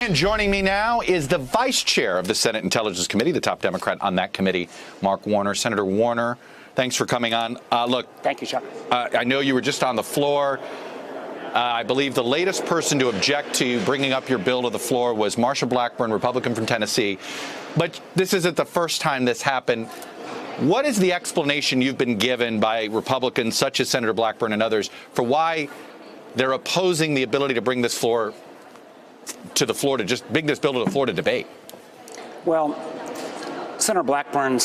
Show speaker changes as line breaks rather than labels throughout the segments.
And joining me now is the vice chair of the Senate Intelligence Committee, the top Democrat on that committee, Mark Warner. Senator Warner, thanks for coming on. Look,
thank you, Chuck.
I know you were just on the floor. I believe the latest person to object to bringing up your bill to the floor was Marsha Blackburn, Republican from Tennessee. But this isn't the first time this happened. What is the explanation you've been given by Republicans such as Senator Blackburn and others for why they're opposing the ability to bring this floor to the floor, to just bring this bill to the floor to debate?
Well, Senator Blackburn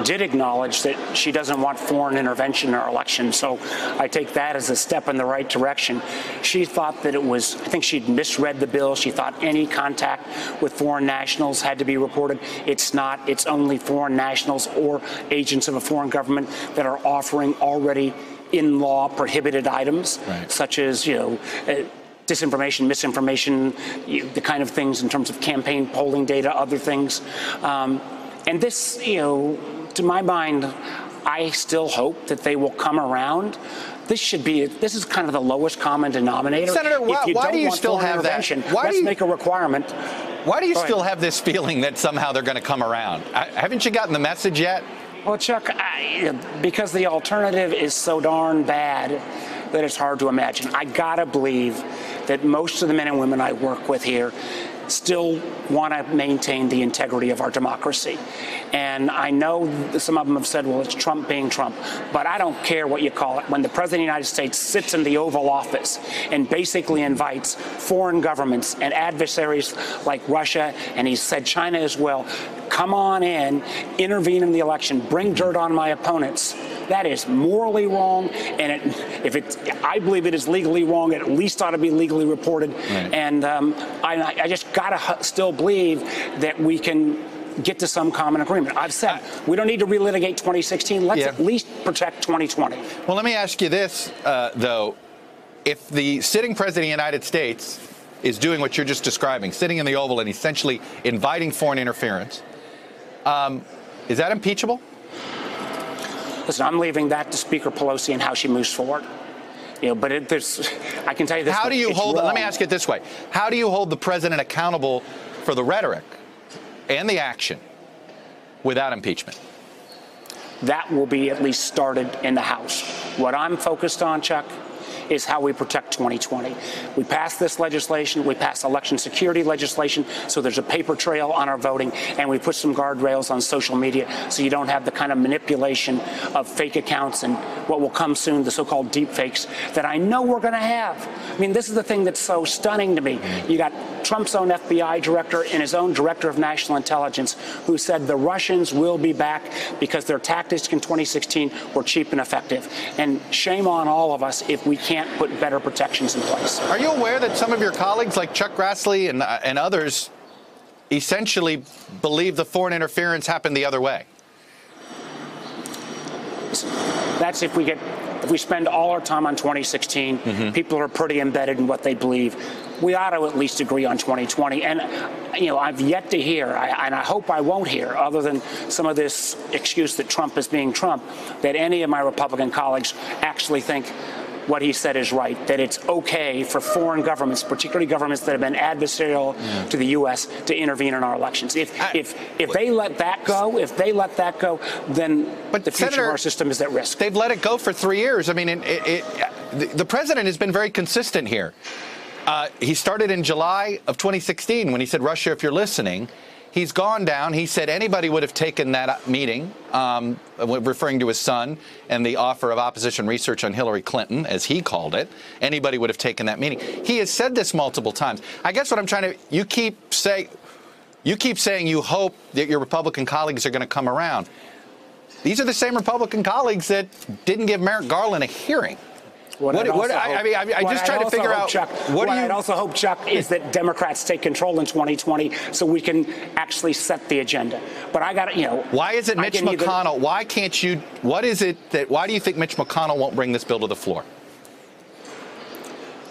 did acknowledge that she doesn't want foreign intervention in our election, so I take that as a step in the right direction. She thought that it was, I think she'd misread the bill. She thought any contact with foreign nationals had to be reported. It's not. It's only foreign nationals or agents of a foreign government that are offering already in law prohibited items, right, such as, disinformation, misinformation, the kind of things in terms of campaign polling data, other things. And this, to my mind, I still hope that they will come around. This is kind of the lowest common denominator.
Senator, why do you still have that?
Let's make a requirement.
Why do you still have this feeling that somehow they're going to come around? Haven't you gotten the message yet?
Well, Chuck, because the alternative is so darn bad that it's hard to imagine. I gotta believe that most of the men and women I work with here still want to maintain the integrity of our democracy. And I know some of them have said, well, it's Trump being Trump, but I don't care what you call it. When the President of the United States sits in the Oval Office and basically invites foreign governments and adversaries like Russia, and he said China as well, come on in, intervene in the election, bring dirt on my opponents. That is morally wrong, and I believe it is legally wrong. It at least ought to be legally reported. Right. And I just gotta still believe that we can get to some common agreement. I've said we don't need to relitigate 2016. Let's at least protect 2020.
Well, let me ask you this, though. If the sitting president of the United States is doing what you're just describing, sitting in the Oval and essentially inviting foreign interference, is that impeachable?
Listen, I'm leaving that to Speaker Pelosi and how she moves forward. But I can tell you this.
How do you hold? Let me ask it this way: how do you hold the president accountable for the rhetoric and the action without impeachment?
That will be at least started in the House. What I'm focused on, Chuck, is how we protect 2020. We passed this legislation. We passed election security legislation, so there's a paper trail on our voting, and we put some guardrails on social media so you don't have the kind of manipulation of fake accounts and what will come soon, the so-called deep fakes, that I know we're going to have. I mean, this is the thing that's so stunning to me. You got Trump's own FBI director and his own director of national intelligence who said the Russians will be back because their tactics in 2016 were cheap and effective. And shame on all of us if we can't put better protections in place.
Are you aware that some of your colleagues like Chuck Grassley and others essentially believe the foreign interference happened the other way?
That's if we spend all our time on 2016, people are pretty embedded in what they believe. We ought to at least agree on 2020. And, I've yet to hear, and I hope I won't hear, other than some of this excuse that Trump is being Trump, that any of my Republican colleagues actually think what he said is right, that it's okay for foreign governments, particularly governments that have been adversarial to the U.S., to intervene in our elections. If they let that go, then the future of our system is at risk.
They've let it go for 3 years. I mean, the president has been very consistent here. He started in July of 2016 when he said, Russia, if you're listening. He's gone down. He said anybody would have taken that meeting, referring to his son and the offer of opposition research on Hillary Clinton, as he called it. Anybody would have taken that meeting. He has said this multiple times. I guess what I'm trying to, you keep saying you hope that your Republican colleagues are going to come around. These are the same Republican colleagues that didn't give Merrick Garland a hearing. I just try to figure out.
Chuck, what I'd also hope, Chuck, is that Democrats take control in 2020 so we can actually set the agenda. But I got to,
Why is it Mitch McConnell? Why can't you? Why do you think Mitch McConnell won't bring this bill to the floor?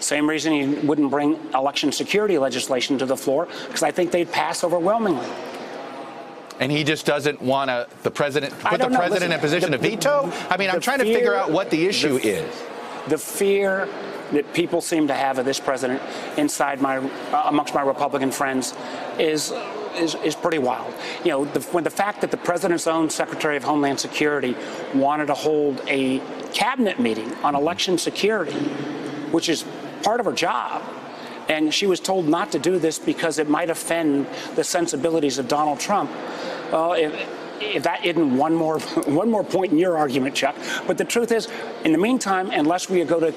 Same reason he wouldn't bring election security legislation to the floor, because I think they'd pass overwhelmingly.
And he just doesn't want to put the president in a position to veto? I mean, I'm trying to figure out what the issue is.
The fear that people seem to have of this president inside amongst my Republican friends is pretty wild. You know, when the fact that the president's own Secretary of Homeland Security wanted to hold a cabinet meeting on election security, which is part of her job, and she was told not to do this because it might offend the sensibilities of Donald Trump. Well, if that isn't one more point in your argument, Chuck. But the truth is, in the meantime, unless we go to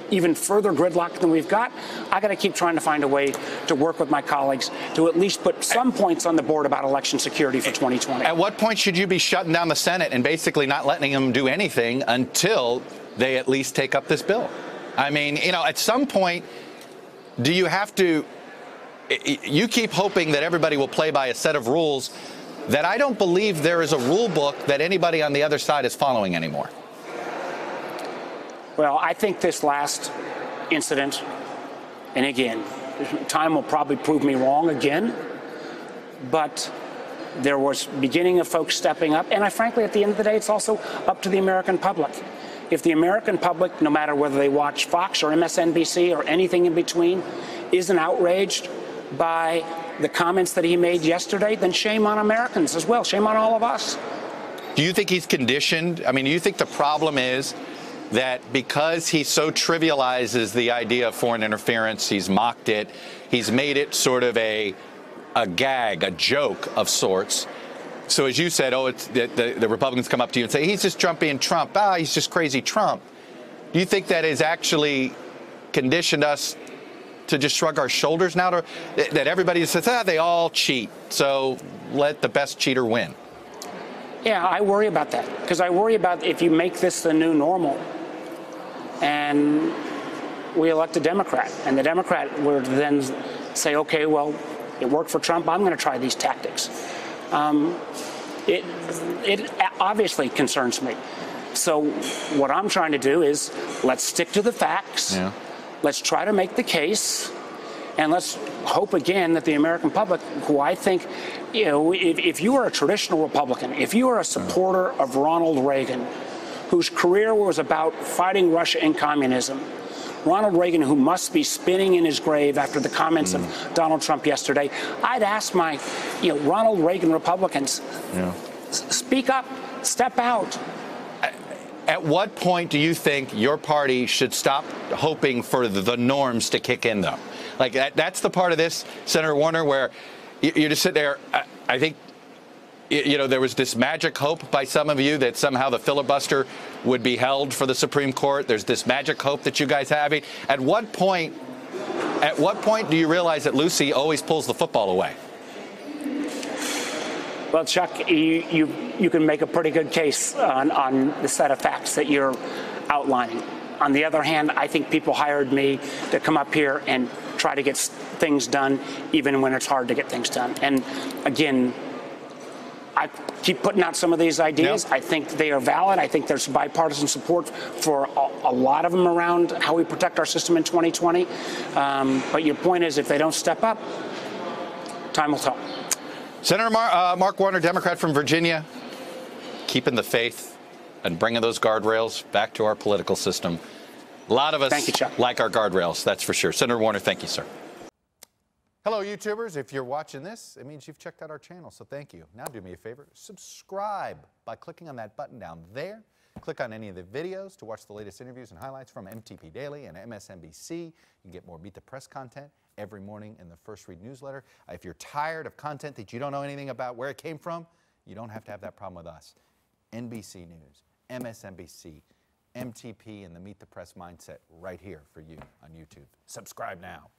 even further gridlock than we've got, I got to keep trying to find a way to work with my colleagues to at least put some points on the board about election security for 2020.
At what point should you be shutting down the Senate and basically not letting them do anything until they at least take up this bill? I mean, you know, at some point, do you have to, you keep hoping that everybody will play by a set of rules that I don't believe there is a rule book that anybody on the other side is following anymore.
Well, I think this last incident, and again, time will probably prove me wrong again, but there was beginning of folks stepping up, and frankly, at the end of the day, it's also up to the American public. If the American public, no matter whether they watch Fox or MSNBC or anything in between, isn't outraged by the comments that he made yesterday, then shame on Americans as well. Shame on all of us.
Do you think he's conditioned? I mean, do you think the problem is that because he so trivializes the idea of foreign interference, he's mocked it, he's made it sort of a gag, a joke of sorts? So as you said, it's the Republicans come up to you and say, he's just Trumpian Trump. He's just crazy Trump. Do you think that has actually conditioned us to just shrug our shoulders now, that everybody says, they all cheat, so let the best cheater win?
Yeah, I worry about that, because I worry about if you make this the new normal and we elect a Democrat, and the Democrat would then say, okay, well, it worked for Trump, I'm going to try these tactics. It obviously concerns me. So what I'm trying to do is let's stick to the facts. Yeah. Let's try to make the case, and let's hope again that the American public, who I think, you know, if you are a traditional Republican, if you are a supporter of Ronald Reagan, whose career was about fighting Russia and communism, Ronald Reagan, who must be spinning in his grave after the comments of Donald Trump yesterday, I'd ask my, Ronald Reagan Republicans, speak up, step out.
At what point do you think your party should stop hoping for the norms to kick in, though? Like, that's the part of this, Senator Warner, where you just sit there. I think, there was this magic hope by some of you that somehow the filibuster would be held for the Supreme Court. There's this magic hope that you guys have. At what point do you realize that Lucy always pulls the football away?
Well, Chuck, you can make a pretty good case on the set of facts that you're outlining. On the other hand, I think people hired me to come up here and try to get things done, even when it's hard to get things done. And again, I keep putting out some of these ideas. Yep. I think they are valid. I think there's bipartisan support for a lot of them around how we protect our system in 2020. But your point is, if they don't step up, time will tell.
Senator Mark Warner, Democrat from Virginia, keeping the faith and bringing those guardrails back to our political system. A lot of us like our guardrails, that's for sure. Senator Warner, thank you, sir. Hello, YouTubers. If you're watching this, it means you've checked out our channel, so thank you. Now do me a favor, subscribe by clicking on that button down there. Click on any of the videos to watch the latest interviews and highlights from MTP Daily and MSNBC. You can get more Beat the Press content every morning in the First Read newsletter. If you're tired of content that you don't know anything about where it came from, you don't have to have that problem with us. NBC News, MSNBC, MTP, and the Meet the Press mindset right here for you on YouTube. Subscribe now.